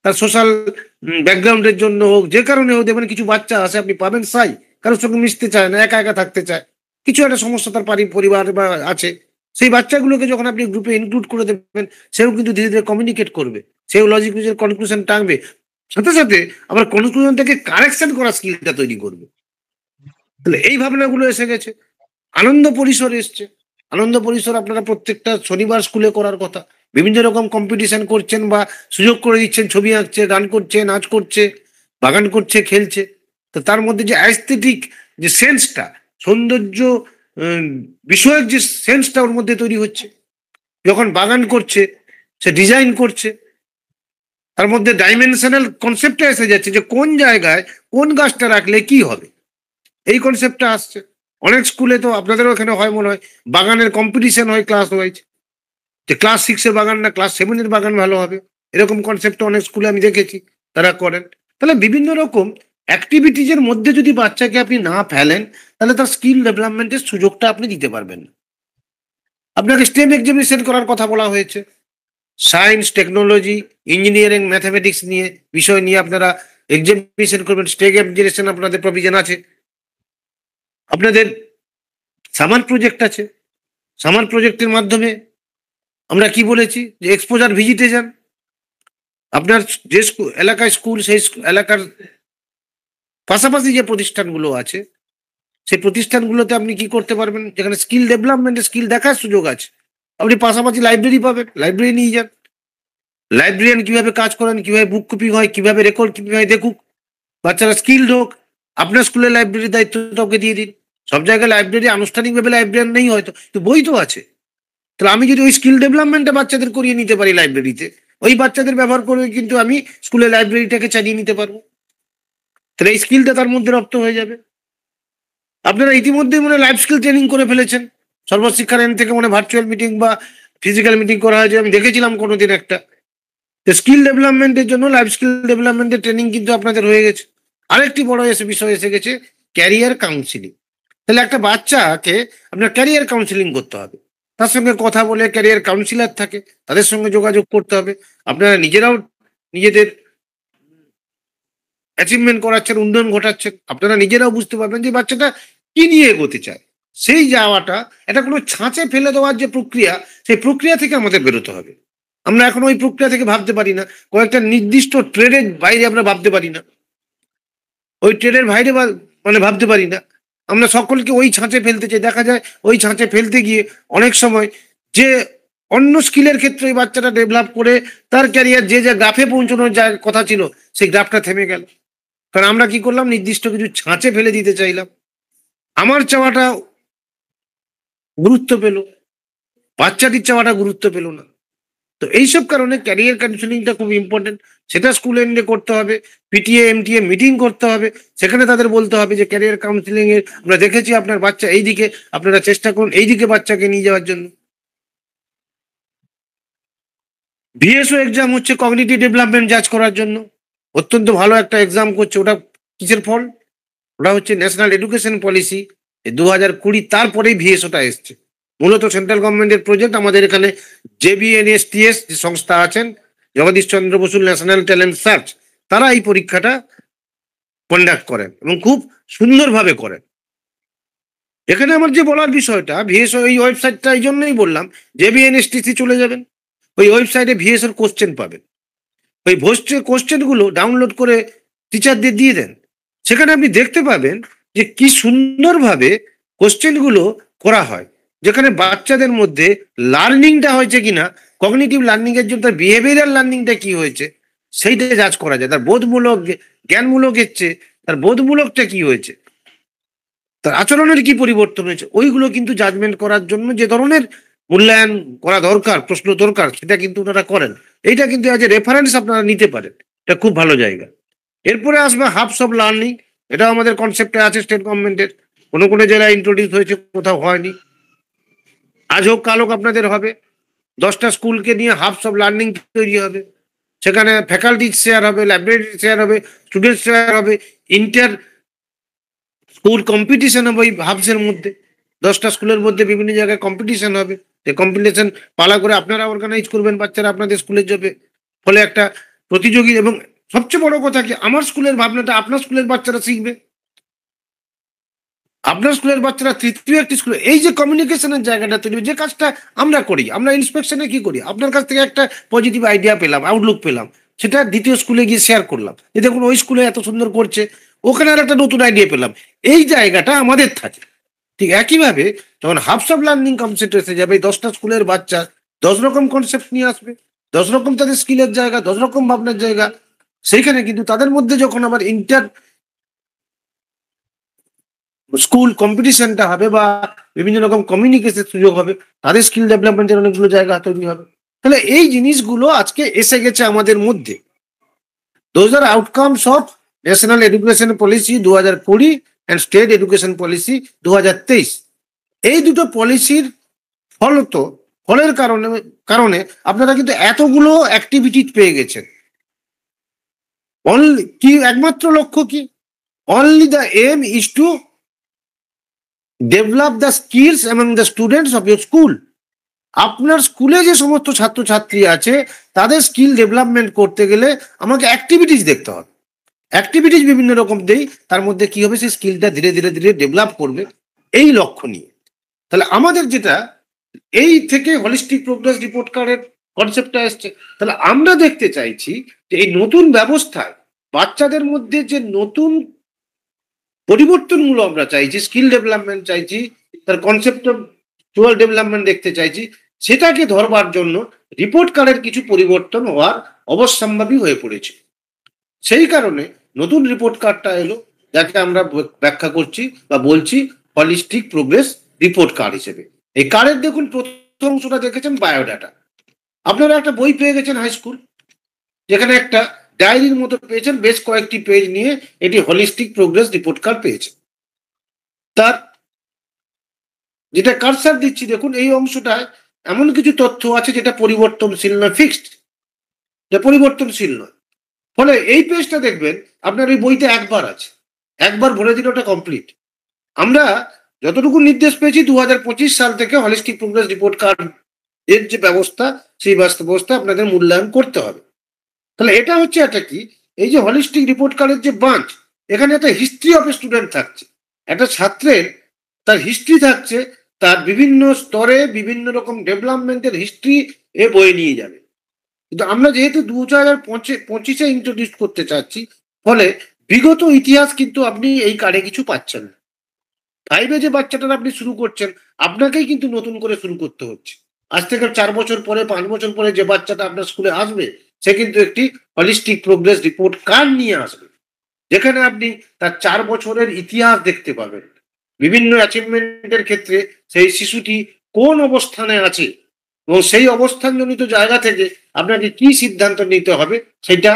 তার সোশ্যাল ব্যাকগ্রাউন্ডের জন্য হোক, যে কারণে হোক, দেখবেন কিছু বাচ্চা আছে আপনি পাবেন সাই, কারোর সঙ্গে মিশতে চায় না, একা একা থাকতে চায়, কিছু একটা সমস্যা তার পরিবার বা আছে। সেই বাচ্চাগুলোকে যখন আপনি গ্রুপে ইনক্লুড করে দেবেন, সেও কিন্তু ধীরে ধীরে কমিউনিকেট করবে, সেও লজিক্যাল কনক্লুশন টানবে, সাথে সাথে আবার কনক্লুশন থেকে কারেকশন করার স্কিলটা তৈরি করবে। তাহলে এই ভাবনাগুলো এসে গেছে। আনন্দ পরিসর এসছে। আনন্দ পরিসর আপনারা প্রত্যেকটা শনিবার স্কুলে করার কথা। বিভিন্ন রকম কম্পিটিশন করছেন বা সুযোগ করে দিচ্ছেন, ছবি আঁকছে, গান করছে, নাচ করছে, বাগান করছে, খেলছে। তো তার মধ্যে যে অ্যাস্থেটিক যে সেন্সটা, সৌন্দর্য উম বিষয়ক যে সেন্সটা ওর মধ্যে তৈরি হচ্ছে। যখন বাগান করছে, সে ডিজাইন করছে, তার মধ্যে ডাইমেনশনাল কনসেপ্টটা এসে যাচ্ছে যে কোন জায়গায় কোন গাছটা রাখলে কি হবে। এই কনসেপ্টটা আসছে। অনেক স্কুলে তো আপনাদেরও এখানে হয় মনে হয়, বাগানের কম্পিটিশন হয় ক্লাস ওয়াইজ, যে ক্লাস 6 এর বাগান না ক্লাস 7 এর বাগান ভালো হবে। এরকম কনসেপ্ট অনেক স্কুলে আমি দেখেছি তারা করেন। তাহলে বিভিন্ন রকম অ্যাক্টিভিটিজ এর মধ্যে যদি বাচ্চাকে আপনি না ফেলেন, তাহলে তার স্কিল ডেভেলপমেন্টের সুযোগটা আপনি দিতে পারবেন না। আপনাকে স্টেম এক্সামিনেশন করার কথা বলা হয়েছে। সায়েন্স, টেকনোলজি, ইঞ্জিনিয়ারিং, ম্যাথমেটিক্স নিয়ে বিষয় নিয়ে আপনারা এক্সামিনেশন করবেন। স্টেম এক্সামিনেশন আপনাদের প্রভিশন আছে। আপনাদের সামার প্রজেক্ট আছে। সামার প্রজেক্টের মাধ্যমে আমরা কি বলেছি যে এক্সপোজার ভিজিটে যান। আপনার যে এলাকায় স্কুল, সেই এলাকার পাশাপাশি যে প্রতিষ্ঠানগুলো আছে, সেই প্রতিষ্ঠানগুলোতে আপনি কি করতে পারবেন, যেখানে স্কিল ডেভেলপমেন্টের স্কিল দেখার সুযোগ আছে। আপনি পাশাপাশি লাইব্রেরি পাবেন, লাইব্রেরি নিয়ে যান। লাইব্রেরিয়ান কিভাবে কাজ করেন, কিভাবে বুক কপি হয়, কিভাবে রেকর্ড কিভাবে দেখুক, বাচ্চারা স্কিলড হোক। আপনার স্কুলের লাইব্রেরির দায়িত্বটা ওকে দিয়ে দিন। সব জায়গায় লাইব্রেরি আনুষ্ঠানিকভাবে লাইব্রেরিয়ান নেই হয়তো, কিন্তু বই তো আছে। তাহলে আমি যদি ওই স্কিল ডেভেলপমেন্টটা বাচ্চাদের করিয়ে নিতে পারি লাইব্রেরিতে, ওই বাচ্চাদের ব্যবহার করে কিন্তু আমি স্কুলের লাইব্রেরিটাকে চালিয়ে নিতে পারবো। তাহলে এই স্কিলটা তার মধ্যে রপ্ত হয়ে যাবে। আপনারা ইতিমধ্যেই মনে লাইফ স্কিল ট্রেনিং করে ফেলেছেন। সর্বশিক্ষার এন্ড থেকে মনে ভার্চুয়াল মিটিং বা ফিজিক্যাল মিটিং করা হয়েছে, আমি দেখেছিলাম কোনোদিন একটা। স্কিল ডেভেলপমেন্টের জন্য লাইফ স্কিল ডেভেলপমেন্টের ট্রেনিং কিন্তু আপনাদের হয়ে গেছে। আরেকটি বড় বিষয় এসে গেছে, ক্যারিয়ার কাউন্সিলিং। তাহলে একটা বাচ্চাকে আপনার ক্যারিয়ার কাউন্সিলিং করতে হবে। তার সঙ্গে কথা বলে, ক্যারিয়ার কাউন্সিলর থাকে, তাদের সঙ্গে যোগাযোগ করতে হবে। আপনারা নিজেরাও নিজেদের অ্যাচিভমেন্ট করাচ্ছেন, উন্নয়ন ঘটাচ্ছেন। আপনারা নিজেরাও বুঝতে পারবেন যে বাচ্চাটা কি নিয়ে এগোতে চায়। সেই যাওয়াটা, এটা কোনো ছাঁচে ফেলে দেওয়ার যে প্রক্রিয়া, সেই প্রক্রিয়া থেকে আমাদের বেরোতে হবে। আমরা এখন ওই প্রক্রিয়া থেকে ভাবতে পারি না। কয়েকটা নির্দিষ্ট ট্রেডের বাইরে আমরা ভাবতে পারি না। ওই ট্রেডের বাইরে মানে ভাবতে পারি না। আমরা সকলকে ওই ছাঁচে ফেলতে চাই। দেখা যায় ওই ছাঁচে ফেলতে গিয়ে অনেক সময় যে অন্য স্কিলের ক্ষেত্রে এই বাচ্চাটা ডেভেলপ করে তার ক্যারিয়ার যে গ্রাফে পৌঁছানোর যা কথা ছিল, সেই গ্রাফটা থেমে গেল। কারণ আমরা কি করলাম, নির্দিষ্ট কিছু ছাঁচে ফেলে দিতে চাইলাম। আমার চাওয়াটা গুরুত্ব পেল, বাচ্চাটির চাওয়াটা গুরুত্ব পেল না। তো এইসব কারণে ক্যারিয়ার কাউন্সিলিংটা খুব ইম্পর্টেন্ট। সেটা স্কুল এন্ডে করতে হবে, পিটিএ এমটিএ মিটিং করতে হবে। সেখানে তাদের বলতে হবে যে ক্যারিয়ার কাউন্সিলিং এর আমরা দেখেছি আপনার বাচ্চা এই দিকে, আপনারা চেষ্টা করুন এই দিকে বাচ্চাকে নিয়ে যাওয়ার জন্য। ভিএসও এক্সাম হচ্ছে কগনিটিভ ডেভেলপমেন্ট জাজ করার জন্য। অত্যন্ত ভালো একটা এক্সাম করছে। ওটা কিসের ফল? ওটা হচ্ছে ন্যাশনাল এডুকেশন পলিসি 2020, তারপরেই ভিএসওটা এসছে। মূলত সেন্ট্রাল গভর্নমেন্টের প্রজেক্ট। আমাদের এখানে জেবিএনএসটিএস যে সংস্থা আছেন, Jagadish Chandra Basu national talent search, তারা এই পরীক্ষাটা কন্ডাক্ট করেন এবং খুব সুন্দরভাবে করেন। এখানে আমার যে বলার বিষয়টা, ভিএসও এই ওয়েবসাইটটা এই জন্যই বললাম, জেবিএনএসটিসি চলে যাবেন, ওই ওয়েবসাইটে ভিএসওর কোশ্চেন পাবেন। ওই কোশ্চেনগুলো ডাউনলোড করে টিচারদের দিয়ে দেন। সেখানে আপনি দেখতে পাবেন যে কি সুন্দরভাবে কোশ্চেনগুলো করা হয়, যেখানে বাচ্চাদের মধ্যে লার্নিংটা হয়েছে কিনা, কগনিটিভ লার্নিং এর জন্য তার বিহেভিয়ারাল লার্নিংটা কি হয়েছে, সেইটা জাজ করা যায়। তার বোধমূলক, জ্ঞানমূলক এসছে, তার বোধমূলকটা কি হয়েছে, তার আচরণের কি পরিবর্তন হয়েছে, ওইগুলো কিন্তু জাজমেন্ট করার জন্য যে ধরনের মূল্যায়ন করা দরকার, প্রশ্ন দরকার, সেটা কিন্তু ওনারা করেন। এইটা কিন্তু অ্যাজ এ রেফারেন্স আপনারা নিতে পারেন। এটা খুব ভালো জায়গা। এরপরে আসবে হাবস অফ লার্নিং। এটাও আমাদের কনসেপ্টে আছে স্টেট গভর্নমেন্টের। কোনো কোনো জেলায় ইন্ট্রোডিউস হয়েছে, কোথাও হয়নি। আজ হোক কাল হোক আপনাদের হবে। 10টা স্কুলকে নিয়ে হাবস অফ লার্নিং তৈরি হবে। সেখানে ফ্যাকাল্টি শেয়ার হবে, লাইব্রেরি শেয়ার হবে, স্টুডেন্ট শেয়ার হবে, ইন্টার স্কুল কম্পিটিশন হবে ওই হাবসের মধ্যে। 10টা স্কুলের মধ্যে বিভিন্ন জায়গায় কম্পিটিশন হবে। যে কম্পিটিশন পালা করে আপনারা অর্গানাইজ করবেন, বাচ্চারা আপনাদের স্কুলে যাবে। ফলে একটা প্রতিযোগী, এবং সবচেয়ে বড় কথা কি, আমার স্কুলের ভাবনাটা আপনার স্কুলের বাচ্চারা শিখবে। আপনার স্কুলের বাচ্চারা তৃতীয় একটি স্কুলে এই যে কমিউনিকেশনের জায়গাটা তৈরি, যে কাজটা আমরা করি, আমরা ইন্সপেকশনে কি করি, আপনার কাছ থেকে একটা পজিটিভ আইডিয়া পেলাম, আউটলুক পেলাম, সেটা দ্বিতীয় স্কুলে গিয়ে শেয়ার করলাম, যে দেখুন ওই স্কুলে এত সুন্দর করছে, ওখানে আর একটা নতুন আইডিয়া পেলাম। এই জায়গাটা আমাদের থাকে। ঠিক একইভাবে যখন হাবস অফ লার্নিং কনসেপ্ট এসে যাবে, 10টা স্কুলের বাচ্চা 10 রকম কনসেপ্ট নিয়ে আসবে, 10 রকম তাদের স্কিলের জায়গা, 10 রকম ভাবনার জায়গা। সেইখানে কিন্তু তাদের মধ্যে যখন আবার ইন্টার স্কুল কম্পিটিশনটা হবে বা বিভিন্ন রকম কমিউনিকেশন সুযোগ হবে, তাদের স্কিল ডেভেলপমেন্টের অনেকগুলো জায়গা তৈরি হবে। তাহলে এই জিনিসগুলো আজকে এসে গেছে আমাদের মধ্যে। Those are outcomes of national education policy 2020 and state education policy 2023। এই দুটো পলিসির ফলের কারণে কারণে আপনারা কিন্তু এতগুলো অ্যাক্টিভিটি পেয়ে গেছেন। অনলি কি একমাত্র লক্ষ্য কি, only the aim is to develop the skills among the students of your school. আপনার স্কুলে যে সমস্ত ছাত্রছাত্রী আছে তাদের স্কিল ডেভেলপমেন্ট করতে গেলে আমাকে অ্যাক্টিভিটিস দেখতে হবে। অ্যাক্টিভিটিস বিভিন্ন রকম দেই, তার মধ্যে কি হবে, সেই স্কিলটা ধীরে ধীরে ধীরে ডেভেলপ করবে, এই লক্ষ্য নিয়ে। তাহলে আমাদের যেটা এই থেকে হলিস্টিক প্রোগ্রেস রিপোর্ট কার্ডের কনসেপ্টটা এসছে। তাহলে আমরা দেখতে চাইছি যে এই নতুন ব্যবস্থায় বাচ্চাদের মধ্যে যে নতুন পরিবর্তনগুলো আমরা চাইছি, স্কিল ডেভেলপমেন্ট চাইছি, তার কনসেপ্টুয়াল ডেভেলপমেন্ট দেখতে চাইছি, সেটাকে ধরবার জন্য রিপোর্ট কার্ডের কিছু পরিবর্তন হওয়ার অবশ্যম্ভাবী হয়ে পড়েছে। সেই কারণে নতুন রিপোর্ট কার্ডটা এলো, যাকে আমরা ব্যাখ্যা করছি বা বলছি হলিস্টিক প্রোগ্রেস রিপোর্ট কার্ড হিসেবে। এই কার্ডের দেখুন প্রথম অংশটা দেখেছেন বায়োডাটা। আপনারা একটা বই পেয়ে গেছেন হাই স্কুল, যেখানে একটা ডায়েরির মতো পেয়েছেন, বেশ কয়েকটি পেজ নিয়ে এটি হলিস্টিক প্রোগ্রেস রিপোর্ট কার্ড পেয়েছে। তার যেটা কারসার দিচ্ছি দেখুন, এই অংশটায় এমন কিছু তথ্য আছে যেটা পরিবর্তনশীল নয়, ফিক্সড, যা পরিবর্তনশীল নয়। ফলে এই পেজটা দেখবেন আপনার এই বইতে একবার আছে, একবার ভরে দিলে ওটা কমপ্লিট। আমরা যতটুকু নির্দেশ পেয়েছি 2025 সাল থেকে হলিস্টিক প্রোগ্রেস রিপোর্ট কার্ড এর যে ব্যবস্থা, সেই ব্যবস্থা আপনাদের মূল্যায়ন করতে হবে। তাহলে এটা হচ্ছে একটা কি, এই যে হলিস্টিক রিপোর্ট কার্ডের যে ব্রাঞ্চ, এখানে একটা হিস্ট্রি অফ এ স্টুডেন্ট থাকছে, একটা ছাত্রের তার হিস্ট্রি থাকছে, তার বিভিন্ন স্তরে বিভিন্ন রকম ডেভেলপমেন্টের হিস্ট্রি এ বয়ে নিয়ে যাবে। কিন্তু আমরা যেহেতু 2025-এ ইন্ট্রোডিউস করতে চাচ্ছি, ফলে বিগত ইতিহাস কিন্তু আপনি এই কার্ডে কিছু পাচ্ছেন না। 5-এ যে বাচ্চাটা আপনি শুরু করছেন, আপনাকেই কিন্তু নতুন করে শুরু করতে হচ্ছে। আজ থেকে 4 বছর পরে, 5 বছর পরে যে বাচ্চাটা আপনার স্কুলে আসবে, সে কিন্তু একটি হলিস্টিক প্রোগ্রেস রিপোর্ট কার্ড নিয়ে আসবে, যেখানে আপনি তার 4 বছরের ইতিহাস দেখতে পাবেন। বিভিন্ন অ্যাচিভমেন্টের ক্ষেত্রে সেই শিশুটি কোন অবস্থানে আছে এবং সেই অবস্থানজনিত জায়গা থেকে আপনাকে কি সিদ্ধান্ত নিতে হবে, সেটা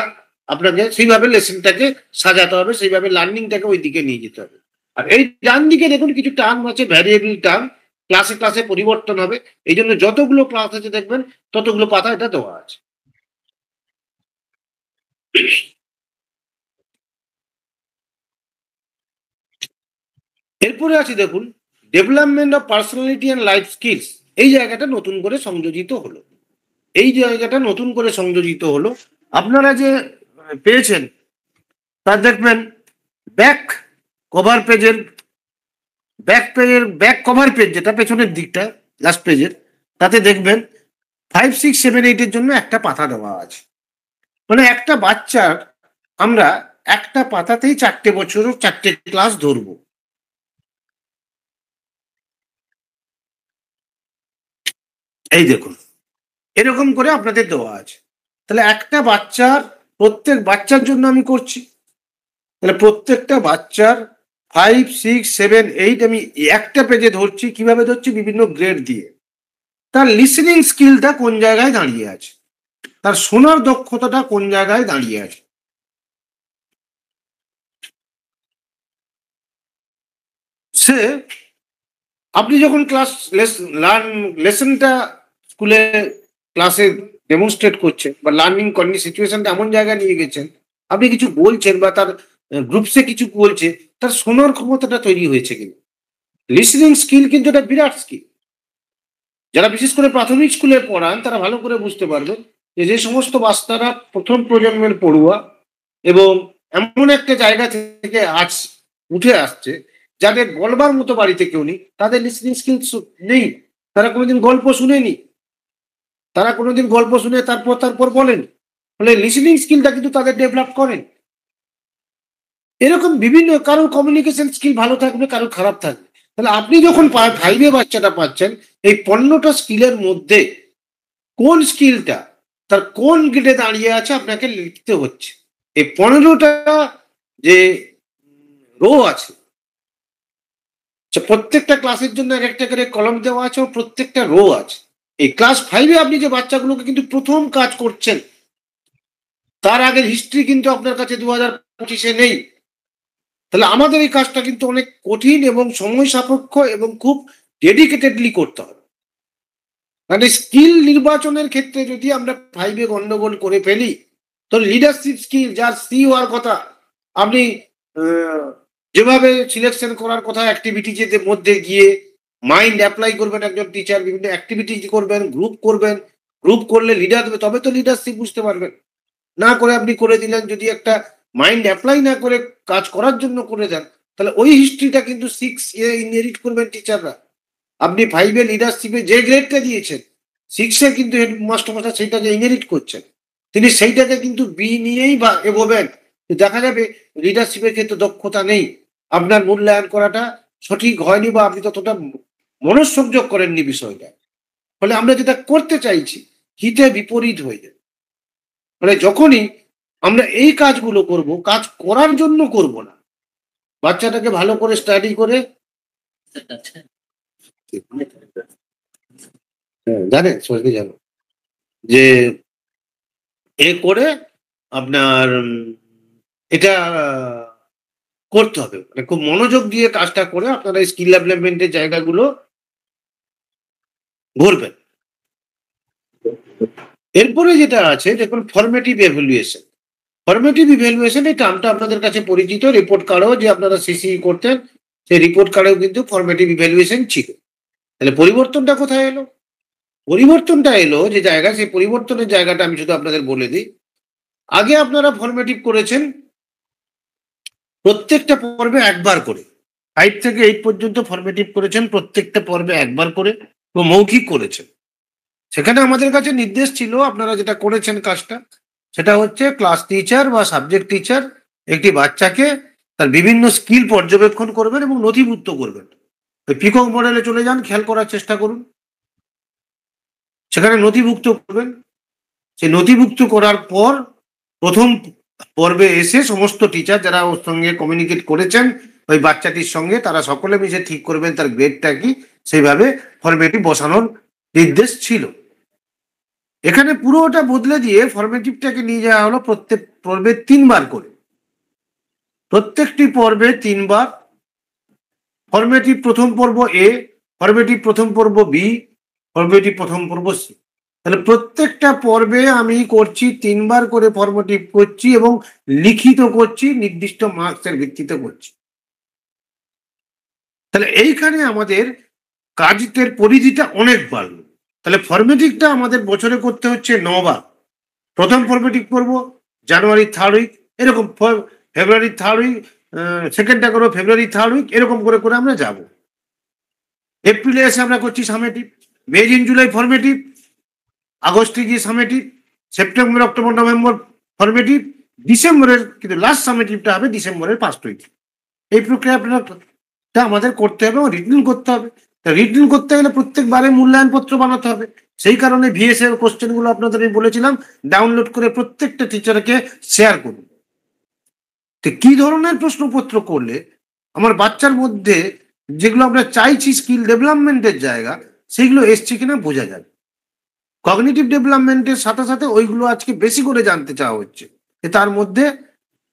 আপনাকে সেইভাবে লেসনটাকে সাজাতে হবে, সেইভাবে লার্নিংটাকে ওই দিকে নিয়ে যেতে হবে। আর এই ডান দিকে দেখুন কিছু টার্ম আছে, ভ্যারিয়েবল টার্ম, ক্লাসে ক্লাসে পরিবর্তন হবে। এই জন্য যতগুলো ক্লাস আছে দেখবেন ততগুলো পাতা এটা দেওয়া আছে। এরপরে আছে দেখুন development of personality and life skills. এই জায়গাটা নতুন করে সংযোজিত হলো, এই জায়গাটা নতুন করে সংযোজিত হলো। আপনারা যে পেয়েছেন তার দেখবেন ব্যাক কভার পেজের ব্যাক কভার পেজ, যেটা পেছনের দিকটা লাস্ট পেজের, তাতে দেখবেন 5, 6, 7, 8 জন্য একটা পাতা দেওয়া আছে। মানে একটা বাচ্চার আমরা একটা পাতাতেই 4টে বছর 4টে ক্লাস ধরবো। এই দেখুন এরকম করে আপনাদের দেওয়া আছে। তাহলে একটা বাচ্চার, প্রত্যেক বাচ্চার জন্য আমি করছি, তাহলে প্রত্যেকটা বাচ্চার 5, 6, 7, 8 আমি একটা পেজে ধরছি। কিভাবে ধরছি? বিভিন্ন গ্রেড দিয়ে। তার লিসেনিং স্কিলটা কোন জায়গায় দাঁড়িয়ে আছে, তার শোনার দক্ষতাটা কোন জায়গায় দাঁড়িয়ে আছে। সে আপনি যখন লেসনটা স্কুলে ক্লাসে ডেমনস্ট্রেট করছেন বা লার্নিং সিচুয়েশনটা এমন জায়গায় নিয়ে গেছেন, আপনি কিছু বলছেন বা তার গ্রুপসে কিছু বলছে, তার শোনার ক্ষমতাটা তৈরি হয়েছে কিনা। লিসনিং স্কিল কিন্তু এটা বিরাট স্কিল। যারা বিশেষ করে প্রাথমিক স্কুলে পড়ান তারা ভালো করে বুঝতে পারবেন যে যে সমস্ত বাচ্চারা প্রথম প্রজন্মের পড়ুয়া এবং এমন একটা জায়গা থেকে উঠে আসছে, যাদের বলবার মতো বাড়িতে কেউ নেই, তাদের লিসনিং স্কিলস নেই। তারা কোনোদিন গল্প শুনেনি, তারা কোনোদিন গল্প শুনে তারপর বলেন, ফলে লিসনিং স্কিলটা কিন্তু তাদের ডেভেলপ করেন। এরকম বিভিন্ন, কারোর কমিউনিকেশন স্কিল ভালো থাকবে, কারোর খারাপ থাকবে। তাহলে আপনি যখন 5 এ বাচ্চাটা পাচ্ছেন, এই 15টা স্কিলের মধ্যে কোন স্কিলটা তার কোন গ্রেডে দাঁড়িয়ে আছে আপনাকে লিখতে হচ্ছে। এই 15টা যে রো আছে, প্রত্যেকটা ক্লাসের জন্য এক একটা করে কলম দেওয়া আছে ও প্রত্যেকটা রো আছে। এই ক্লাস 5 এ আপনি যে বাচ্চাগুলোকে কিন্তু প্রথম কাজ করছেন, তার আগের হিস্ট্রি কিন্তু আপনার কাছে 2025-এ নেই। তাহলে আমাদের এই কাজটা কিন্তু অনেক কঠিন এবং সময় সাপেক্ষ এবং খুব ডেডিকেটেডলি করতে হবে। মানে স্কিল নির্বাচনের ক্ষেত্রে যদি আমরা 5-এ গন্ডগোল করে ফেলি, তো লিডারশিপ স্কিল যার সি হওয়ার কথা, আপনি যেভাবে সিলেকশন করার কথা অ্যাক্টিভিটিজের মধ্যে গিয়ে মাইন্ড অ্যাপ্লাই করবেন, একজন টিচার বিভিন্ন অ্যাক্টিভিটি করবেন, গ্রুপ করলে লিডার দেবে, তবে তো লিডারশিপ বুঝতে পারবেন। না করে আপনি করে দিলেন, যদি একটা মাইন্ড অ্যাপ্লাই না করে কাজ করার জন্য করে দেন, তাহলে ওই হিস্ট্রিটা কিন্তু 6 এ ইনহেরিট করবেন টিচাররা। আপনি 5-এ লিডারশিপে যে গ্রেডটা দিয়েছেন, 6-এ কিন্তু হেডমাস্টার সেইটাকে ইনহেরিট করছেন। তিনি সেইটাকে কিন্তু বি নিয়েই বা এগোবেন। দেখা যাবে লিডারশিপের ক্ষেত্রে দক্ষতা নেই, আপনার মূল্যায়ন করাটা সঠিক হয়নি বা আপনি ততটা মনঃসংযোগ করেননি বিষয়টা। ফলে আমরা যেটা করতে চাইছি হিতে বিপরীত হয়ে যাবে। মানে যখনই আমরা এই কাজগুলো করব, কাজ করার জন্য করব না, বাচ্চাটাকে ভালো করে স্টাডি করে জানেন সবাইকে জানো যে এ করে আপনার এটা করতে হবে। মানে খুব মনোযোগ দিয়ে কাজটা করে আপনারা স্কিল ডেভেলপমেন্টের জায়গাগুলো ধরবেন। এরপরে যেটা আছে দেখুন, ফরমেটিভ এভালুয়েশন। ফরমেটিভ ইভ্যালুয়েশন এই টার্মটা আপনাদের কাছে পরিচিত। রিপোর্ট কার্ডেও যে আপনারা সিসি করতেন, সেই রিপোর্ট কার্ডেও কিন্তু ফরমেটিভ ইভ্যালুয়েশন ছিল। তাহলে পরিবর্তনটা কোথায় এলো? পরিবর্তনটা এলো যে জায়গা, সেই পরিবর্তনের জায়গাটা আমি শুধু আপনাদের বলে দিই। আগে আপনারা ফরমেটিভ করেছেন প্রত্যেকটা পর্বে একবার করে, 5 থেকে 8 পর্যন্ত ফরমেটিভ করেছেন প্রত্যেকটা পর্বে একবার করে, ও মৌখিক করেছেন। সেখানে আমাদের কাছে নির্দেশ ছিল, আপনারা যেটা করেছেন কাজটা, সেটা হচ্ছে ক্লাস টিচার বা সাবজেক্ট টিচার একটি বাচ্চাকে তার বিভিন্ন স্কিল পর্যবেক্ষণ করবেন এবং নথিভুক্ত করবেন। পিকক মডেলে চলে যান, খেয়াল করার চেষ্টা করুন। সেখানে নথিভুক্ত করবেন। সেই নথিভুক্ত করার পর প্রথম পর্বে এসে সমস্ত টিচার যারা ওর সঙ্গে কমিউনিকেট করেছেন ওই বাচ্চাটির সঙ্গে, তারা সকলে মিশে ঠিক করবেন তার গ্রেডটা কি, সেইভাবে ফরমেটিভ বসানোর নির্দেশ ছিল। এখানে পুরোটা বদলে দিয়ে ফরমেটিভটাকে নিয়ে যাওয়া হলো প্রত্যেক পর্বে 3বার করে, প্রত্যেকটি পর্বে 3বার। ফরমেটিভ প্রথম পর্ব এ, ফরমেটিভ প্রথম পর্ব বি, ফরমেটিভ প্রথম পর্ব সি। তাহলে প্রত্যেকটা পর্বে আমি করছি 3বার করে ফরমেটিভ করছি এবং লিখিত করছি, নির্দিষ্ট মার্কসের ভিত্তিতে করছি। তাহলে এইখানে আমাদের কাজের পরিধিটা অনেক বাড়লো। তাহলে ফরমেটিভটা আমাদের বছরে করতে হচ্ছে 9বার। প্রথম ফরমেটিভ করবো জানুয়ারি 3rd উইক, এরকম ফেব্রুয়ারি 3rd উইক, সেকেন্ডটা করবো ফেব্রুয়ারি 3rd উইক, এরকম করে করে আমরা যাব। এপ্রিলে এসে আমরা করছি summative, May June July formative, আগস্টে গিয়ে summative, September October November formative, ডিসেম্বরের কিন্তু লাস্ট সামেটিভটা হবে ডিসেম্বরের 1st উইক। এই প্রক্রিয়া আপনারা আমাদের করতে হবে এবং রিটেন করতে হবে। রিটেন করতে গেলে প্রত্যেকবারে মূল্যায়ন পত্র বানাতে হবে। সেই কারণে ভিএস এর কোশ্চেনগুলো আপনাদের আমি বলেছিলাম ডাউনলোড করে প্রত্যেকটা টিচারকে শেয়ার করুন। তো কি ধরনের প্রশ্নপত্র করলে আমার বাচ্চার মধ্যে যেগুলো আমরা চাইছি স্কিল ডেভেলপমেন্টের জায়গা, সেইগুলো এসছে কিনা বোঝা যাবে। কগনিটিভ ডেভেলপমেন্টের সাথে সাথে ওইগুলো আজকে বেশি করে জানতে চাওয়া হচ্ছে যে তার মধ্যে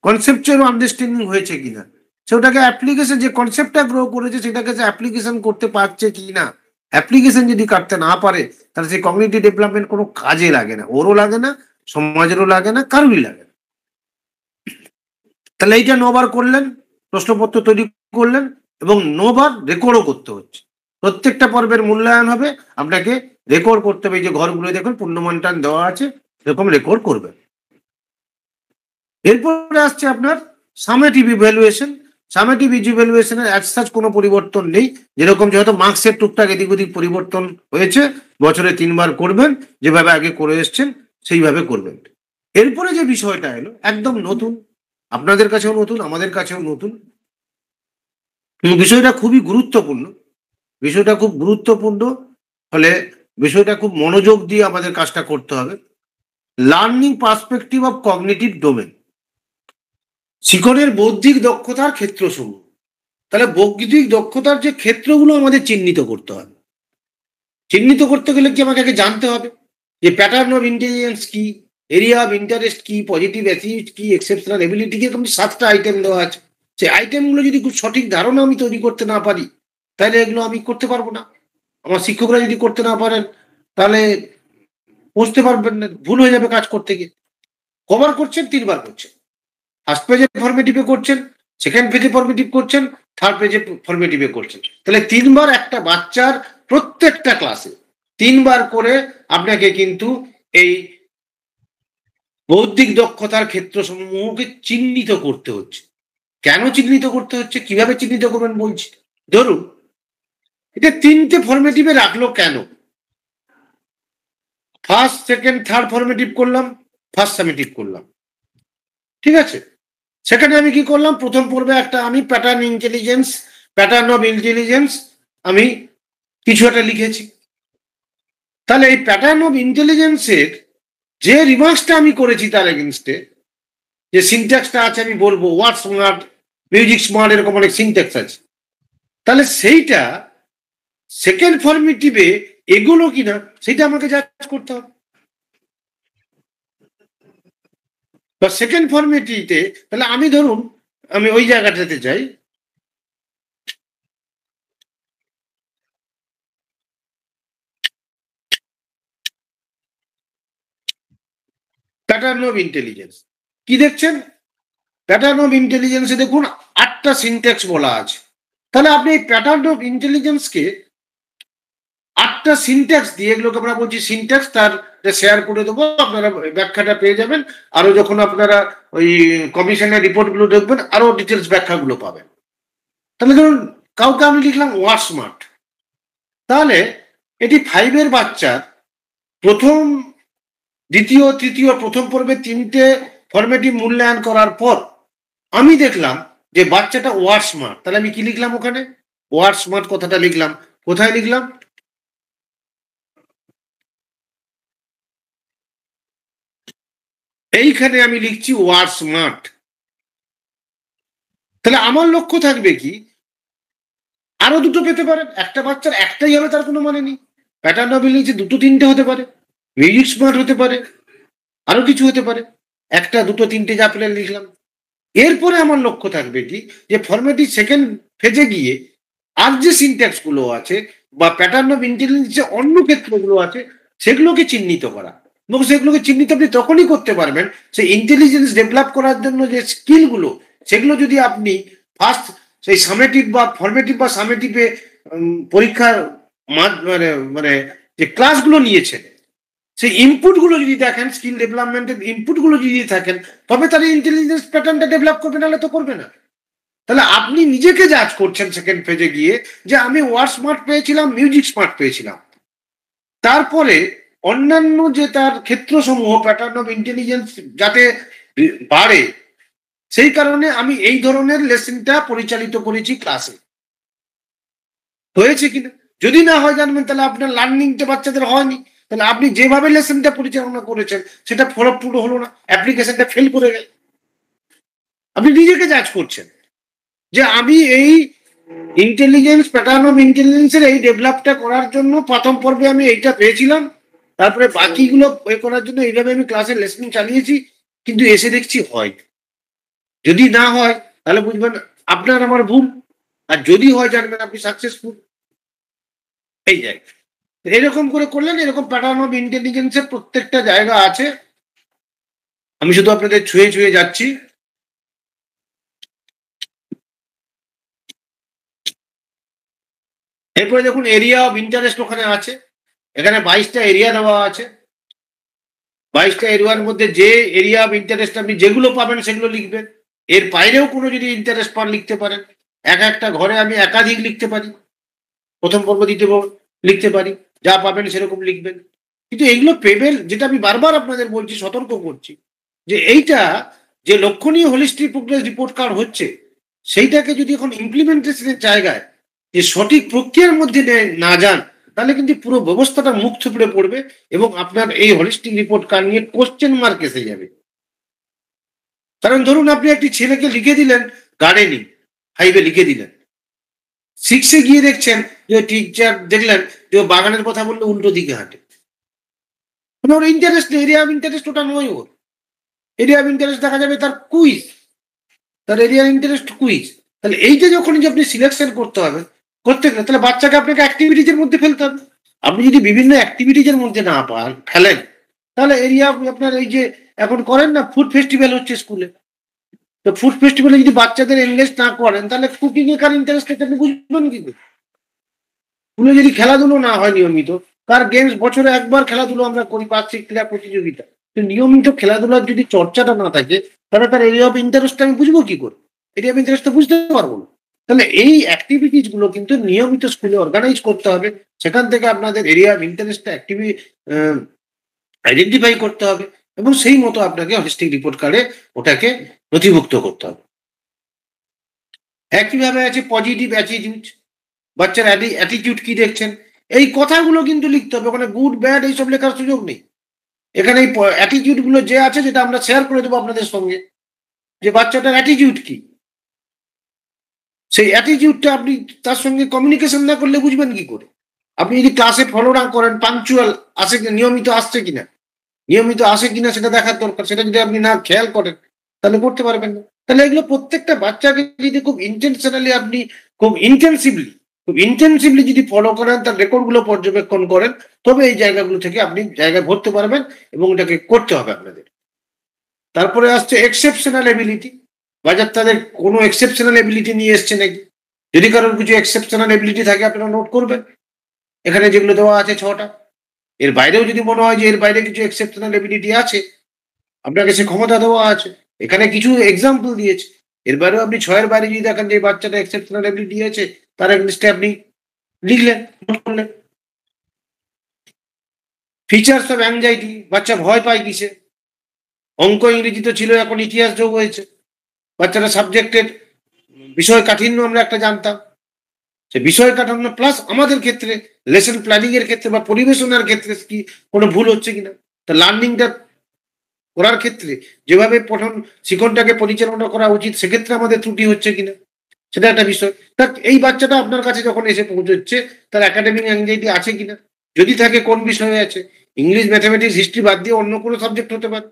কনসেপচুয়াল আন্ডারস্ট্যান্ডিং হয়েছে কিনা, সেটাকে অ্যাপ্লিকেশন যে কনসেপ্টটা গ্রো করেছে সেটাকে সে অ্যাপ্লিকেশন করতে পারছে কিনা। অ্যাপ্লিকেশন যদি করতে না পারে তাহলে সেই কগনিটিভ ডেভেলপমেন্ট কোনো কাজে লাগে না, ওরও লাগে না, সমাজেরও লাগে না, কারোরই লাগে না। তাহলে এইটা 9বার করলেন, প্রশ্নপত্র তৈরি করলেন এবং 9বার রেকর্ডও করতে হচ্ছে। প্রত্যেকটা পর্বের মূল্যায়ন হবে, আপনাকে রেকর্ড করতে হবে। এই যে ঘরগুলো দেখুন পূর্ণমানটান দেওয়া আছে, এরকম রেকর্ড করবেন। এরপরে আসছে আপনার সামেটিভ ইভ্যালুয়েশন। সামেটিভ ইভ্যালুয়েশনের অ্যাজ সাচ কোনো পরিবর্তন নেই। যেরকম যেহেতু মার্কসের টুকটাক এদিক ওদিক পরিবর্তন হয়েছে, বছরে ৩ বার করবেন, যেভাবে আগে করে এসছেন সেইভাবে করবেন। এরপরে যে বিষয়টা এলো একদম নতুন, আপনাদের কাছেও নতুন, আমাদের কাছেও নতুন, বিষয়টা খুবই গুরুত্বপূর্ণ। বিষয়টা খুব গুরুত্বপূর্ণ, ফলে বিষয়টা খুব মনোযোগ দিয়ে আমাদের কাজটা করতে হবে। Learning perspective of cognitive domain, শিখনের বৌদ্ধিক দক্ষতার ক্ষেত্রসমূহ। তাহলে বৌদ্ধিক দক্ষতার যে ক্ষেত্রগুলো আমাদের চিহ্নিত করতে হবে। চিহ্নিত করতে গেলে কি আমাকে আগে জানতে হবে যে প্যাটার্ন অফ ইন্টেলিজেন্স কি, এরিয়া অফ ইন্টারেস্ট কি, পজিটিভ অ্যাটিটিউড কি, এক্সেপশনাল এবিলিটি কি, এরকম 7টা আইটেম দেওয়া আছে। সেই আইটেমগুলো যদি খুব সঠিক ধারণা আমি তৈরি করতে না পারি, তাহলে এগুলো আমি করতে পারবো না। আমার শিক্ষকরা যদি করতে না পারেন, তাহলে বুঝতে পারবেন না, ভুল হয়ে যাবে কাজ করতে গিয়ে। কবার করছেন? 3 বার করছেন। ফার্স্ট পেজে ফর্মেটিভে করছেন, সেকেন্ড পেজে ফর্মেটিভ করছেন, থার্ড পেজে ফর্মেটিভে করছেন। তাহলে 3 বার একটা বাচ্চার প্রত্যেকটা ক্লাসে 3 বার করে আপনাকে কিন্তু এই বৌদ্ধিক দক্ষতার ক্ষেত্রসমূহকে চিহ্নিত করতে হচ্ছে। কেন চিহ্নিত করতে হচ্ছে, কিভাবে চিহ্নিত করবেন বলছি। ধরুন এটা 3টে ফর্মেটিভে রাখলো কেন? ফার্স্ট, সেকেন্ড, থার্ড ফর্মেটিভ করলাম, ফার্স্ট সামেটিভ করলাম, ঠিক আছে। সেখানে আমি কি করলাম, প্রথম পর্বে একটা আমি প্যাটার্ন অফ ইন্টেলিজেন্স আমি কিছু একটা লিখেছি। তাহলে এই প্যাটার্ন অফ ইন্টেলিজেন্সের যে রিমার্কসটা আমি করেছি তার এগেনস্টে যে সিনট্যাক্সটা আছে, আমি বলবো ওয়ার্ড স্মার্ট, মিউজিক স্মার্ট, এরকম অনেক সিনট্যাক্স আছে। তাহলে সেইটা সেকেন্ড ফর্মেটিভে এগুলো কিনা সেটা আমাকে যাচ করতে হবে। বা সেকেন্ড ফর্মেটিভে তাহলে আমি ধরুন আমি ওই জায়গাটাতে যাই, প্যাটার্ন অফ ইন্টেলিজেন্স কি দেখছেন? প্যাটার্ন অফ ইন্টেলিজেন্সে দেখুন 8টা সিনট্যাক্স বলা আছে। তাহলে আপনি এই প্যাটার্ন অফ ইন্টেলিজেন্সকে 8টা সিনট্যাক্স দিয়ে, এগুলোকে আমরা বলছি সিনট্যাক্স, তার শেয়ার করে দেবো, আপনারা ব্যাখ্যাটা পেয়ে যাবেন। আরো যখন আপনারা ওই কমিশনের রিপোর্টগুলো দেখবেন আরো ডিটেলস ব্যাখ্যাগুলো পাবেন। তাহলে ধরুন কাউকে আমি লিখলাম ওয়ার্ড স্মার্ট, তাহলে এটি 5-এর বাচ্চার প্রথম, দ্বিতীয়, তৃতীয়, প্রথম পর্বে 3টে ফর্মেটিভ মূল্যায়ন করার পর আমি দেখলাম যে বাচ্চাটা ওয়ার্ড স্মার্ট। তাহলে আমি কি লিখলাম ওখানে? ওয়ার্ড স্মার্ট কথাটা লিখলাম। কোথায় লিখলাম? এইখানে আমি লিখছি ওয়ার্ড স্মার্ট। তাহলে আমার লক্ষ্য থাকবে কি, আরো দুটো পেতে পারেন। একটা বাচ্চার একটাই হবে তার কোনো মানে নেই। প্যাটার্ন অফ ইন্টেলিজেন্স 2-3টে হতে পারে, মিউজিক স্মার্ট হতে পারে, আরো কিছু হতে পারে। 1টা, 2টো, 3টে যা পেলে লিখলাম। এরপরে আমার লক্ষ্য থাকবে কি, যে ফর্মেটিভ সেকেন্ড ফেজে গিয়ে আর যে সিনট্যাক্স গুলো আছে বা প্যাটার্ন অফ ইন্টেলিজেন্সের অন্য ক্ষেত্রগুলো আছে সেগুলোকে চিহ্নিত করা। এবং সেগুলোকে চিহ্নিত আপনি তখনই করতে পারবেন, সেই ইন্টেলিজেন্স ডেভেলপ করার জন্য যে স্কিলগুলো, সেগুলো যদি আপনি ফার্স্ট সেই সামেটিভ বা ফর্মেটিভ বা সামেটিভে পরীক্ষার মানে মানে যে ক্লাসগুলো নিয়েছেন সেই ইনপুটগুলো যদি দেখেন, স্কিল ডেভেলপমেন্টের ইনপুটগুলো যদি থাকেন, তবে তার ইন্টেলিজেন্স প্যাটার্নটা ডেভেলপ করবে, নাহলে তো করবে না। তাহলে আপনি নিজেকে জাজ করছেন সেকেন্ড পেজে গিয়ে যে আমি ওয়ার্ড স্মার্ট পেয়েছিলাম, মিউজিক স্মার্ট পেয়েছিলাম। তারপরে অন্যান্য যে তার ক্ষেত্রসমূহ প্যাটার্ন অফ ইন্টেলিজেন্স যাতে বাড়ে, সেই কারণে আমি এই ধরনের লেসনটা পরিচালিত করেছি ক্লাসে। হয়েছে কিনা? যদি না হয় জানবেন, তাহলে আপনার লার্নিংটা বাচ্চাদের হয়নি। তাহলে আপনি যেভাবে লেসনটা পরিচালনা করেছেন সেটা ফলপ্রসূ হলো না, অ্যাপ্লিকেশনটা ফেল করে গেল। আপনি নিজেকে জাজ করছেন যে আমি এই ইন্টেলিজেন্স, প্যাটার্ন অফ ইন্টেলিজেন্সের এই ডেভেলপটা করার জন্য প্রথম পর্বে আমি এইটা পেয়েছিলাম, তারপরে বাকিগুলো করার জন্য এইভাবে আমি ক্লাসের লেসন চালিয়েছি, কিন্তু এসে দেখছি হয়। যদি না হয় তাহলে বুঝবেন আপনার আমার ভুল, আর যদি হয় জানবেন আপনি সাকসেসফুল। এই জায়গা এরকম করে করলেন, এরকম প্যাটার্ন অফ ইন্টেলিজেন্সের প্রত্যেকটা জায়গা আছে। আমি শুধু আপনাদের ছুঁয়ে ছুঁয়ে যাচ্ছি। এরপরে দেখুন এরিয়া অফ ইন্টারেস্ট ওখানে আছে। এখানে 22টা এরিয়া দেওয়া আছে। 22টা এরিয়ার মধ্যে যে এরিয়া অফ ইন্টারেস্ট আপনি যেগুলো পাবেন সেগুলো লিখবেন। এর বাইরেও কোনো যদি ইন্টারেস্ট পান লিখতে পারেন। একটা ঘরে আমি একাধিক লিখতে পারি। প্রথম পর্ব দ্বিতীয় পর্ব লিখতে পারি। যা পাবেন সেরকম লিখবেন। কিন্তু এগুলো পেবেল, যেটা আমি বারবার আপনাদের বলছি, সতর্ক করছি, যে এইটা যে লক্ষণীয় হোলিস্টিক প্রোগ্রেস রিপোর্ট কার্ড হচ্ছে, সেইটাকে যদি এখন ইমপ্লিমেন্টেশনের জায়গায় যে সঠিক প্রক্রিয়ার মধ্যে না যান, তাহলে কিন্তু পুরো ব্যবস্থাটা মুখ থুবড়ে পড়বে এবং আপনার এই হোলিস্টিক রিপোর্ট কার্ড নিয়ে কোশ্চেন মার্ক এসে যাবে। কারণ ধরুন আপনি একটি ছেলেকে লিখে দিলেন গার্ডেনিং, 5-এ লিখে দিলেন, 6-এ গিয়ে দেখছেন যে টিচার দেখলেন যে ও বাগানের কথা বললে উল্টো দিকে হাঁটে। মানে ওর ইন্টারেস্ট, এরিয়া অফ ইন্টারেস্ট ওটা নয়। ওর এরিয়া অফ ইন্টারেস্ট দেখা যাবে তার কুইজ, তার এরিয়া ইন্টারেস্ট কুইজ। তাহলে এইটা যখন যে আপনি সিলেকশন করতে হবে, করতে গেলে তাহলে বাচ্চাকে আপনাকে অ্যাক্টিভিটিজের মধ্যে ফেলতে হবে। আপনি যদি বিভিন্ন অ্যাক্টিভিটিজের মধ্যে না পান, ফেলেন, তাহলে এরিয়া আপনার এই যে এখন করেন না ফুড ফেস্টিভ্যাল হচ্ছে স্কুলে, তো ফুড ফেস্টিভ্যালে যদি বাচ্চাদের এনগেজ না করেন, তাহলে কুকিং এ কার ইন্টারেস্ট আছে আপনি বুঝবেন কি করে? স্কুলে যদি খেলাধুলো না হয় নিয়মিত, কার গেমস বছরে একবার খেলাধুলো আমরা করি, বার্ষিক ক্রীড়া প্রতিযোগিতা, তো নিয়মিত খেলাধুলার যদি চর্চাটা না থাকে, তাহলে তার এরিয়া অফ ইন্টারেস্ট আমি বুঝবো কি করে? এরিয়া অফ ইন্টারেস্ট বুঝতে পারবো না। তাহলে এই অ্যাক্টিভিটিস গুলো কিন্তু নিয়মিত স্কুলে অর্গানাইজ করতে হবে। সেখান থেকে আপনাদের এরিয়া অফ ইন্টারেস্টটা আইডেন্টিফাই করতে হবে এবং সেই মতো আপনাকে হোলিস্টিক রিপোর্ট কার্ডে ওটাকে নথিভুক্ত করতে হবে। একইভাবে আছে পজিটিভ অ্যাটিটিউড। বাচ্চার অ্যাটিটিউড কি দেখছেন, এই কথাগুলো কিন্তু লিখতে হবে। ওখানে গুড ব্যাড এইসব লেখার সুযোগ নেই। এখানে এই অ্যাটিটিউড গুলো যে আছে, যেটা আমরা শেয়ার করে দেবো আপনাদের সঙ্গে, যে বাচ্চাটার অ্যাটিটিউড কি, সেই অ্যাটিটিউডটা আপনি তার সঙ্গে কমিউনিকেশন না করলে বুঝবেন কি করে? আপনি যদি ক্লাসে ফলো না করেন, পাংচুয়াল আসে, নিয়মিত আসছে কিনা, নিয়মিত আসে কিনা সেটা দেখার দরকার। সেটা যদি আপনি না খেয়াল করেন, তাহলে করতে পারবেন না। তাহলে এগুলো প্রত্যেকটা বাচ্চাকে যদি খুব ইন্টেনশনালি আপনি খুব ইন্টেন্সিভলি যদি ফলো করেন, তার রেকর্ড গুলো পর্যবেক্ষণ করেন, তবে এই জায়গাগুলো থেকে আপনি জায়গায় ভরতে পারবেন এবং এটাকে করতে হবে আপনাদের। তারপরে আসছে এক্সেপশনাল এবিলিটি। বাজার তাদের কোনো এক্সেপশনাল এবিলিটি নিয়ে এসছে নাকি? যদি কারোর কিছু এক্সেপশনাল এবিলিটি থাকে আপনারা নোট করবেন। এখানে যেগুলো দেওয়া আছে 6টা, এর বাইরেও যদি মনে হয় যে এর বাইরে কিছু এক্সেপশনাল এবিলিটি আছে, আপনাকে সে ক্ষমতা দেওয়া আছে। এখানে কিছু এক্সাম্পল দিয়েছে। এর বাইরেও আপনি 6-এর বাইরে যদি দেখেন যে বাচ্চাটা এক্সেপশনাল এবিলিটি আছে, তার এগেইনস্টে আপনি লিখলেন, নোট করলেন। ফিচার্স অফ অ্যাংজাইটি, বাচ্চা ভয় পায় কিসে? অঙ্ক ইংরেজি তো ছিল, এখন ইতিহাস যোগ হয়েছে। বাচ্চারা সাবজেক্টের বিষয় কাঠিন্য আমরা একটা জানতাম, সে বিষয় কাঠান্য প্লাস আমাদের ক্ষেত্রে লেসন প্ল্যানিং এর ক্ষেত্রে বা পরিবেশনার ক্ষেত্রে কি কোনো ভুল হচ্ছে কিনা, তা লার্নিংটা করার ক্ষেত্রে যেভাবে পঠন শিক্ষণটাকে পরিচালনা করা উচিত, সেক্ষেত্রে আমাদের ত্রুটি হচ্ছে কিনা, সেটা একটা বিষয়। তা এই বাচ্চাটা আপনার কাছে যখন এসে পৌঁছচ্ছে, তার একাডেমিক অ্যাংজাইটি আছে কিনা, যদি থাকে কোন বিষয়ে আছে। ইংলিশ, ম্যাথামেটিক্স, হিস্ট্রি বাদ দিয়ে অন্য কোনো সাবজেক্ট হতে পারে,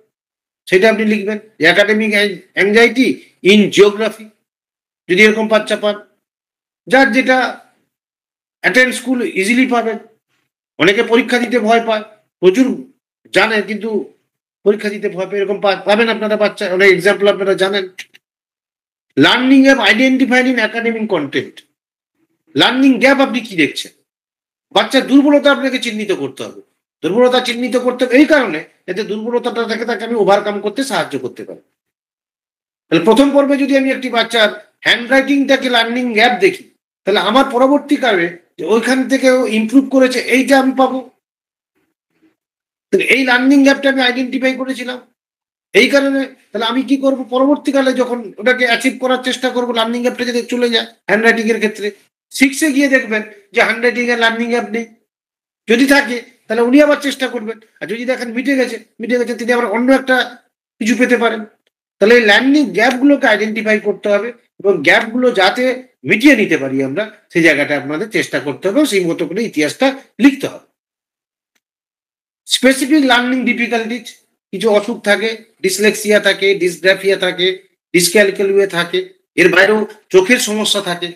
সেটা আপনি লিখবেন। একাডেমিক অ্যাংজাইটি ইন জিওগ্রাফি, যদি এরকম বাচ্চা পান, যার যেটা অ্যাটেন্ড স্কুল ইজিলি পাবেন। অনেকে পরীক্ষা দিতে ভয় পায়, প্রচুর জানে কিন্তু পরীক্ষা দিতে ভয় পায়, এরকম পাবেন আপনারা বাচ্চা, অনেক এক্সাম্পল আপনারা জানেন। Learning gap identified in academic content. Learning gap আপনি কি দেখছেন? বাচ্চার দুর্বলতা আপনাকে চিহ্নিত করতে হবে। দুর্বলতা চিহ্নিত করতে হবে এই কারণে, যাতে দুর্বলতাটা থেকে তাকে আমি ওভারকাম করতে সাহায্য করতে পারি। তাহলে প্রথম পর্বে যদি আমি একটি বাচ্চার হ্যান্ড রাইটিংটাকে লার্নিং গ্যাপ দেখি, তাহলে আমার পরবর্তীকালে ওইখান থেকে ইমপ্রুভ করেছে এইটা আমি পাবো। এই লার্নিং গ্যাপটা আমি আইডেন্টিফাই করেছিলাম, এই কারণে তাহলে আমি কি করব, পরবর্তীকালে যখন ওটাকে অ্যাচিভ করার চেষ্টা করবো, লার্নিং গ্যাপটা যদি চলে যায় হ্যান্ড রাইটিং এর ক্ষেত্রে, 6-এ গিয়ে দেখবেন যে হ্যান্ড রাইটিং এর লার্নিং গ্যাপ নেই। যদি থাকে তাহলে উনি আবার চেষ্টা করবেন, আর যদি দেখেন মিটে গেছে তিনি আবার অন্য একটা কিছু পেতে পারেন। তাহলে এই লার্নিং গ্যাপগুলোকে আইডেন্টিফাই করতে হবে এবং গ্যাপগুলো যাতে মিটিয়ে নিতে পারি আমরা, সেই জায়গাটা আপনাদের চেষ্টা করতে হবে, সেই মতো করে ইতিহাসটা লিখতে হবে। স্পেসিফিক লার্নিং ডিফিকাল্টিজ, কিছু অসুখ থাকে, ডিসলেক্সিয়া থাকে, ডিসগ্রাফিয়া থাকে, ডিসক্যালকুলিয়া থাকে, এর বাইরেও চোখের সমস্যা থাকে।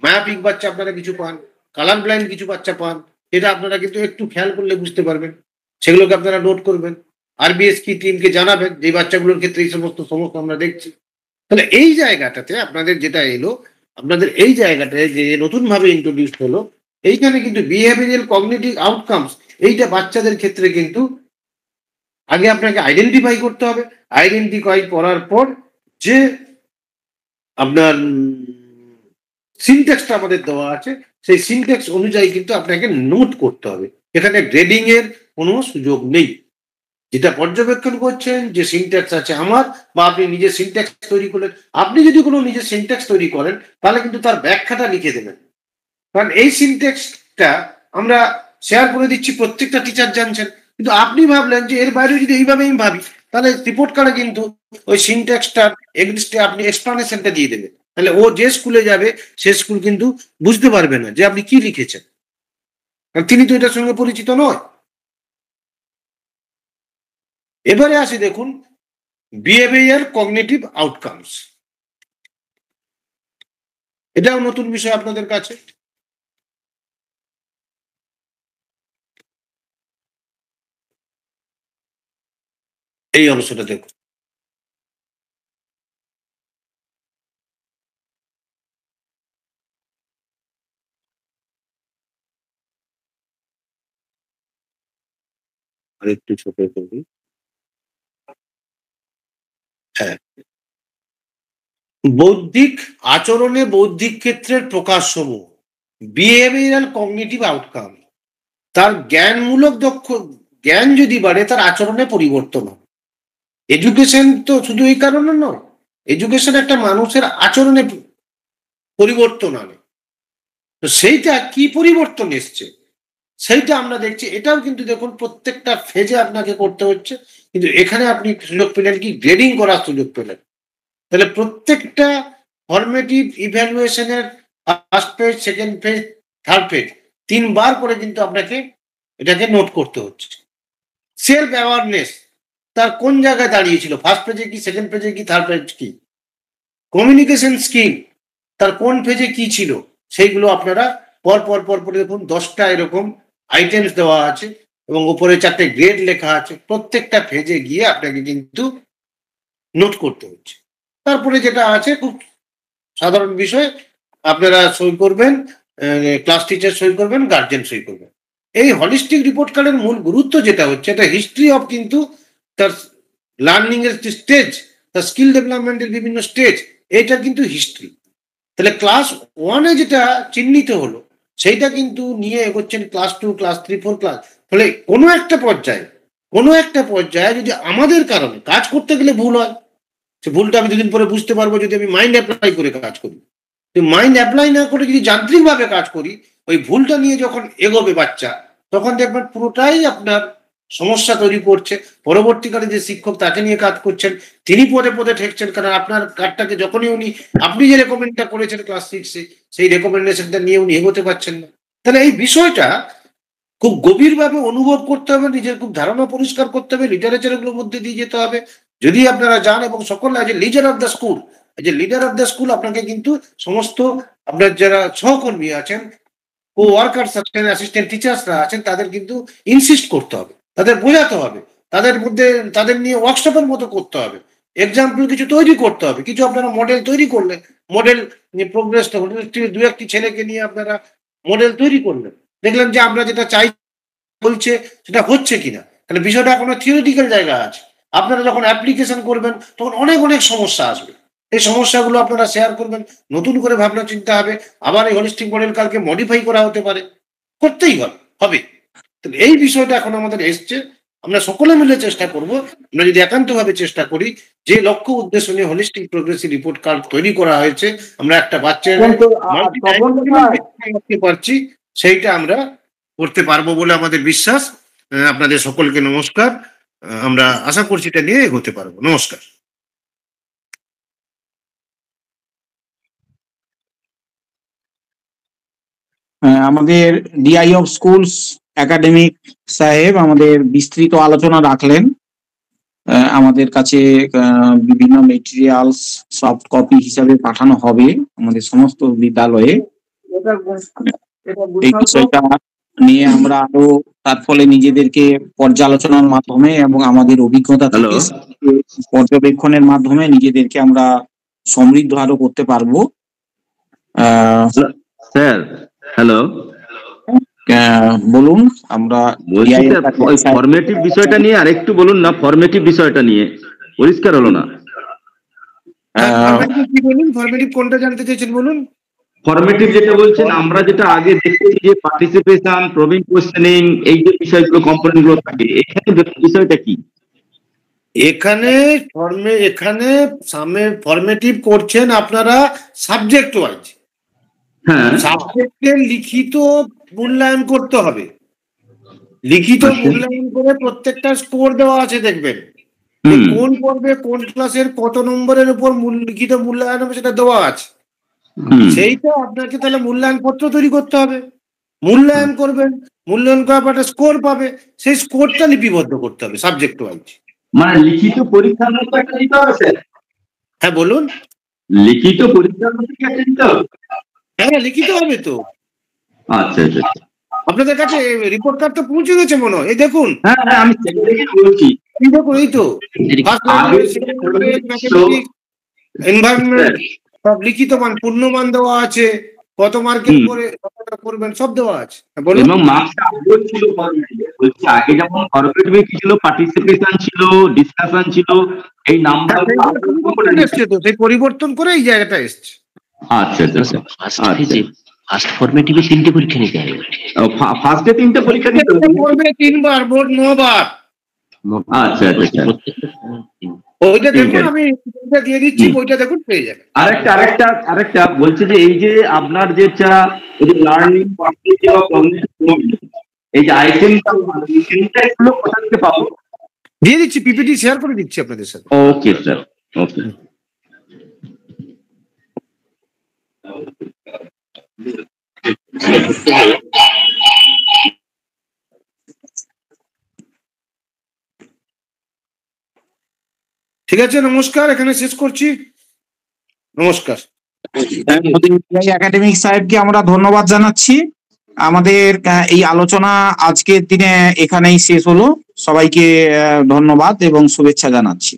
মায়াপিক বাচ্চা আপনারা কিছু পান, কালার ব্লাইন্ড কিছু বাচ্চা পান, এটা আপনারা কিন্তু একটু খেয়াল করলে বুঝতে পারবেন। সেগুলোকে আপনারা নোট করবেন, আরবিএস কি টিমকে জানাবেন যে বাচ্চাগুলোর ক্ষেত্রে এই সমস্ত সমস্যা আমরা দেখছি। তাহলে এই জায়গাটাতে আপনাদের যেটা এলো, আপনাদের এই জায়গাটায় যে নতুন ভাবে ইন্ট্রোডিউস হলো, এইখানে কিন্তু বিহেভিয়ারাল কগনিটিভ আউটকামস, এইটা বাচ্চাদের ক্ষেত্রে কিন্তু আগে আপনাকে আইডেন্টিফাই করতে হবে। আইডেন্টিফাই করার পর যে আপনার সিনট্যাক্সটা আমাদের দেওয়া আছে, সেই সিনট্যাক্স অনুযায়ী কিন্তু আপনাকে নোট করতে হবে। এখানে গ্রেডিং এর কোনো সুযোগ নেই। যেটা পর্যবেক্ষণ করছেন যে সিনট্যাক্স আছে আমার, বা আপনি নিজের সিনট্যাক্স তৈরি করলেন, আপনি যদি কোনো নিজের সিনট্যাক্স তৈরি করেন তাহলে কিন্তু তার ব্যাখ্যাটা লিখে দেবেন। কারণ এই সিনট্যাক্সটা আমরা শেয়ার করে দিচ্ছি, প্রত্যেকটা টিচার জানছেন, কিন্তু আপনি ভাবলেন যে এর বাইরে যদি এইভাবে আমি ভাবি, তাহলে রিপোর্ট কার্ডে কিন্তু ওই সিনট্যাক্সটার এগেইনস্টে আপনি এক্সপ্লানেশনটা দিয়ে দেবেন। তাহলে ও যে স্কুলে যাবে সে স্কুল কিন্তু বুঝতে পারবে না যে আপনি কি লিখেছেন, কারণ তিনি তো এটার সঙ্গে পরিচিত নয়। এবারে আসি, দেখুন বিহেভিয়ার কগনিটিভ আউটকামস, এটাও নতুন বিষয় আপনাদের কাছে। এই অংশটা দেখুন, আরেকটু ছোট করুন। হ্যাঁ, বৌদ্ধিক আচরণে বৌদ্ধিক ক্ষেত্রের প্রকাশসমূহ, বিহেভিয়ারাল কগনিটিভ আউটকাম। তার জ্ঞানমূলক জ্ঞান যদি বাড়ে তার আচরণে পরিবর্তন হয়। এডুকেশন তো শুধু এই কারণে নয়, এডুকেশন একটা মানুষের আচরণে পরিবর্তন আনে। তো সেইটা কি পরিবর্তন এসছে সেইটা আমরা দেখছি। এটাও কিন্তু দেখুন প্রত্যেকটা ফেজে আপনাকে করতে হচ্ছে, কিন্তু এখানে আপনি সুযোগ পেলেন কি, গ্রেডিং করার সুযোগ পেলেন। তাহলে প্রত্যেকটা ফরমেটিভ ইভ্যালুয়েশনের first page, second page, third page, 3 বার করে কিন্তু আপনাকে এটাকে নোট করতে হচ্ছে। সেলফ অ্যাওয়ারনেস, তার কোন জায়গায় দাঁড়িয়েছিল, ফার্স্ট পেজে কি, সেকেন্ড পেজে কি, থার্ড পেজ কি। কমিউনিকেশন স্কিল, তার কোন পেজে কি ছিল, সেইগুলো আপনারা পর পর পর পর দেখুন 10টা এরকম আইটেমস দেওয়া আছে এবং উপরে 4টে গ্রেড লেখা আছে। প্রত্যেকটা পেজে গিয়ে আপনাকে কিন্তু নোট করতে হচ্ছে। তারপরে যেটা আছে খুব সাধারণ বিষয়, আপনারা সই করবেন, ক্লাস টিচার সই করবেন, গার্জেন সই করবেন। এই হলিস্টিক রিপোর্ট কার্ডের মূল গুরুত্ব যেটা হচ্ছে, এটা হিস্ট্রি অফ কিন্তু তার লার্নিং এর যে স্টেজ, তার স্কিল ডেভেলপমেন্টের বিভিন্ন স্টেজ, এটা কিন্তু হিস্ট্রি। তাহলে ক্লাস 1-এ যেটা চিহ্নিত হলো সেইটা কিন্তু নিয়ে এগোচ্ছেন ক্লাস 2, ক্লাস 3, 4 ক্লাস। ফলে কোনো একটা পর্যায়ে যদি আমাদের কারণে কাজ করতে গেলে ভুল হয়, সে ভুলটা আমি দুদিন পরে বুঝতে পারবো যদি আমি মাইন্ড অ্যাপ্লাই করে কাজ করি। মাইন্ড অ্যাপ্লাই না করে যদি যান্ত্রিকভাবে কাজ করি, ওই ভুলটা নিয়ে যখন এগোবে বাচ্চা, তখন দেখবেন পুরোটাই আপনার সমস্যা তৈরি করছে। পরবর্তীকালে যে শিক্ষক তাকে নিয়ে কাজ করছেন তিনি পদে পদে ঠেকছেন, কারণ আপনার কার্ডটাকে যখনই আপনি যে রেকমেন্ডটা করেছেন ক্লাস 6-এ, সেই রেকমেন্ডেশনটা নিয়ে উনি এগোতে পারছেন না। তাহলে এই বিষয়টা খুব গভীরভাবে অনুভব করতে হবে, নিজের খুব ধারণা পরিষ্কার করতে হবে, লিটারেচারগুলোর মধ্যে দিয়ে যেতে হবে। যদি আপনারা যান এবং সকলে আজ লিডার অফ দ্য স্কুল, যে লিডার অফ দ্য স্কুল, আপনাকে কিন্তু সমস্ত আপনার যারা সহকর্মী আছেন, কো ওয়ার্কার্স আছেন, অ্যাসিস্ট্যান্ট টিচার্সরা আছেন, তাদের কিন্তু ইনসিস্ট করতে হবে, তাদের বোঝাতে হবে, তাদের মধ্যে তাদের নিয়ে ওয়ার্কশপের মতো করতে হবে, এক্সাম্পল কিছু তৈরি করতে হবে। কিছু আপনারা মডেল তৈরি করলেন, মডেল প্রোগ্রেসটা হলো, 2-1টি ছেলেকে নিয়ে আপনারা মডেল তৈরি করলেন, দেখলেন যে আমরা যেটা চাই বলছে সেটা হচ্ছে কিনা। তাহলে বিষয়টা এখনো থিওরিটিক্যাল জায়গা আছে। আপনারা যখন অ্যাপ্লিকেশন করবেন তখন অনেক অনেক সমস্যা আসবে। এই সমস্যাগুলো আপনারা শেয়ার করবেন, নতুন করে ভাবনা চিন্তা হবে, আবার এই হলিস্টিক মডেল কালকে মডিফাই করা হতে পারে, করতেই হবে। তাহলে এই বিষয়টা এখন আমাদের এসছে, আমরা সকলে মিলে চেষ্টা করব। আমরা যদি একান্তভাবে চেষ্টা করি, যে লক্ষ্য উদ্দেশ্য নিয়ে হলিস্টিক প্রোগ্রেসিভ রিপোর্ট কার্ড তৈরি করা হয়েছে, আমরা একটা বাচ্চার পারছি, সেইটা আমরা করতে পারবো বলে আমাদের বিশ্বাস। আপনাদের সকলকে নমস্কার। আমরা আশা করছি এটা নিয়ে এগোতে পারবো। নমস্কার। আমাদের ডিআই অফ স্কুলস একাডেমিক সাহেব আমাদের বিস্তৃত আলোচনা রাখলেন। আমাদের কাছে বিভিন্ন মেটেরিয়ালস সফট কপি হিসাবে পাঠানো হবে আমাদের সমস্ত বিদ্যালয়ে। এই বিষয়টা নিয়ে আমরা আরো তার ফলে নিজেদেরকে পর্যালোচনার মাধ্যমে এবং আমাদের অভিজ্ঞতা থেকে পর্যবেক্ষণের মাধ্যমে নিজেদেরকে আমরা সমৃদ্ধ আরো করতে পারবো। স্যার হ্যালো, বলুন। আমরা ফরমেটিভ বিষয়টা নিয়ে আর একটু বলুন না, ফরমেটিভ বিষয়টা নিয়ে পরিষ্কার হলো না। কি বলুন, ফরমেটিভ কোনটা জানতে চাইছেন বলুন। ফরমেটিভ যেটা বলছেন, আমরা যেটা আগে দেখতেছি যে পার্টিসিপেশন, প্রবিং কোশ্চেনিং, এই যে বিষয়গুলো কম্পোনেন্ট গুলো থাকে, এখানে বিষয়টা কি? এখানে ফরমেটিভ করছেন আপনারা সাবজেক্ট ওয়াইজ। হ্যাঁ, সাবজেক্টের লিখিত মূল্যায়ন করতে হবে। লিখিত মূল্যায়ন করে প্রত্যেকটা স্কোর দেওয়া আছে, দেখবেন কোন পর্বে কোন ক্লাসের কত নম্বরের উপর লিখিত মূল্যায়ন হবে সেটা দেওয়া আছে। সেইটা আপনাকে তাহলে মূল্যায়ন পত্র তৈরি করতে হবে, মূল্যায়ন করবেন, মূল্যায়ন করার পর একটা স্কোর পাবে, সেই স্কোরটা লিপিবদ্ধ করতে হবে সাবজেক্ট ওয়াইজ। মানে লিখিত পরীক্ষার মতো একটা দিতে হবে স্যার? হ্যাঁ বলুন। লিখিত পরীক্ষার মতো কি একটা দিতে হবে? হ্যাঁ লিখিত হবে তো। আচ্ছা আচ্ছা, আপনাদের কাছে রিপোর্ট কার্ড তো পৌঁছে গেছে মনে হয়, এই দেখুন। হ্যাঁ হ্যাঁ, আমি বলছি, এই দেখুন, এই তো এনভায়রনমেন্ট সব লিখিত মান, পূর্ণমান দেওয়া আছে, কত মার্কের করে কতটা করবেন সব দেওয়া আছে। এবং মার্কসটা আগেও ছিল ফরমেটিভে। বলছি আগে যেমন ফরমেটিভে কি ছিল, পার্টিসিপেশন ছিল, ডিসকাশন ছিল, এই নাম্বার তো সেই পরিবর্তন করে এই জায়গাটা এসছে। আচ্ছা আচ্ছা, ফার্স্ট ফরমেটিভে 3টে পরীক্ষা নিতে হবে। ফার্স্টে 3টে পরীক্ষা নিতে হবে, পড়বে 3 বার, মোট 9 বার। আচ্ছা আচ্ছা, ওইটা দেখুন, আমি দিয়ে দিচ্ছি, ওইটা দেখুন পেয়ে যাবেন। আরেকটা বলছে যে এই যে আপনার যেটা লার্নিং পার্সপেক্টিভ অফ কগনিটিভ, এই যে আইটেমটা এগুলো কোথা থেকে পাবো? দিয়ে দিচ্ছি, পিপিটি শেয়ার করে দিচ্ছি আপনাদের সাথে। ওকে স্যার, ওকে। ঠিক আছে, নমস্কার, এখানে শেষ করছি, নমস্কার। একাডেমিক সাহেবকে আমরা ধন্যবাদ জানাচ্ছি। আমাদের এই আলোচনা আজকের দিনে এখানেই শেষ হলো। সবাইকে ধন্যবাদ এবং শুভেচ্ছা জানাচ্ছি।